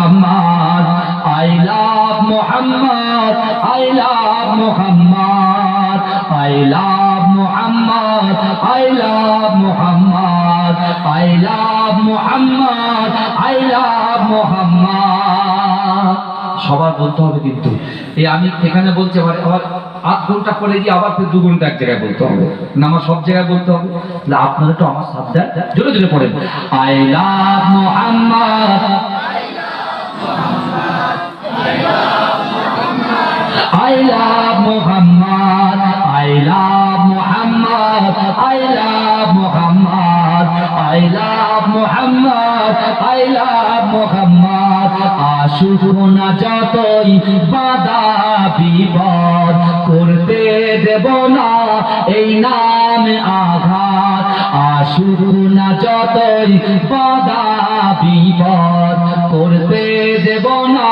Muhammad, I love Muhammad, I love Muhammad, I love Muhammad, I love Muhammad, I love Muhammad, I love Muhammad. সবার বলতে হবে কিন্তু এই আমি এখানে বলছি আবার আধ ঘন্টা পরে গিয়ে আবার ফের 2 ঘন্টা এক জায়গায় বলতে হবে না, আমার সব জায়গায় বলতে হবে। আপনারা তো আমার শব্দ জোরে জোরে পড়েন, I love Muhammad, I love Muhammad, I love Muhammad, I love Muhammad, I love Muhammad, I love Muhammad. আশুক না যতই বাধা বিপদ, করতে দেব না এই নামে আঘাত। আশুক না যতই বাধা বিপদ, করতে দেব না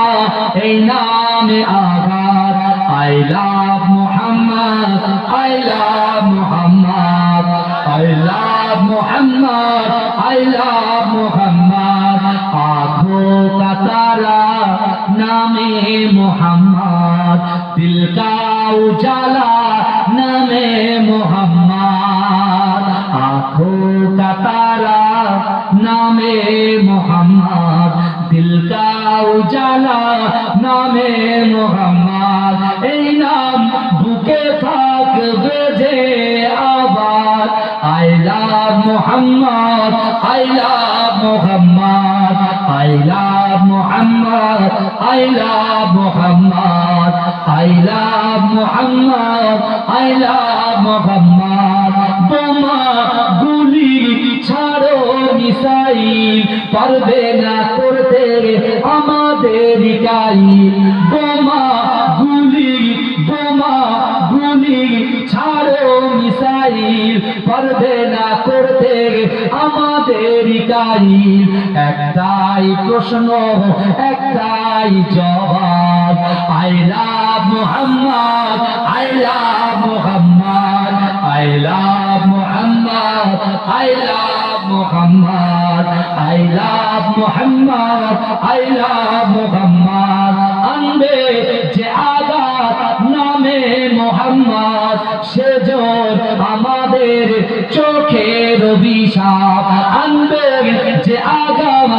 এই নামে আঘাত। I love Muhammad, I love Muhammad, I love Muhammad, I love Muhammad. आँखों का तारा नामे Muhammad, दिल का उजाला नामे Muhammad. आँखों का तारा नामे Muhammad, दिल का उजाला नामे Muhammad. এই নাম বুকে থাকবে যে আবার। I love Muhammad, I love Muhammad, I love Muhammad, I love Muhammad, I love Muhammad, I love Muhammad. বোমা গুলি ছাড়ো মিসাইল, পারবে না করতে আমাদের কাইল। বোমা গুলি ছাড়ো মিসাইল, পারবে না করতে আমাদের কাইল। একটাই প্রশ্ন একটাই জবাব, I love Muhammad, I love Muhammad, I love Muhammad, I love Muhammad, I love Muhammad, I love Muhammad. আনবে যে আঘাত নামে Muhammad, সেজন আমাদের চোখের অভিশাপ। আনবে যে আঘাত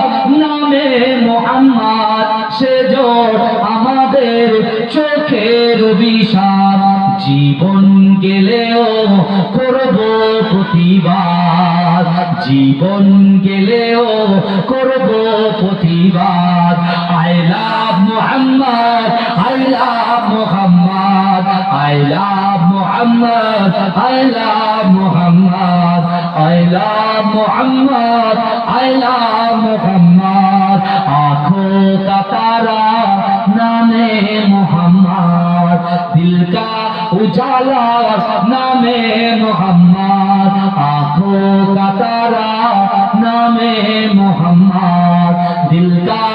নামে Muhammad, সেজন আমাদের চোখের অভিশাপ। জীবন গেলেও করব প্রতিবাদ, জীবন গেলেও করব প্রতিবাদ। I love Muhammad, I love Muhammad, I love Muhammad, I love Muhammad, I love Muhammad, I love Muhammad. आँखों का तारा नामे Muhammad, दिल का उजाला नामे Muhammad. आँखों का तारा नामे Muhammad, दिल का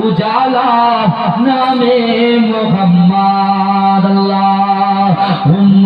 उजाला नामे Muhammad. अल्लाहुम्मा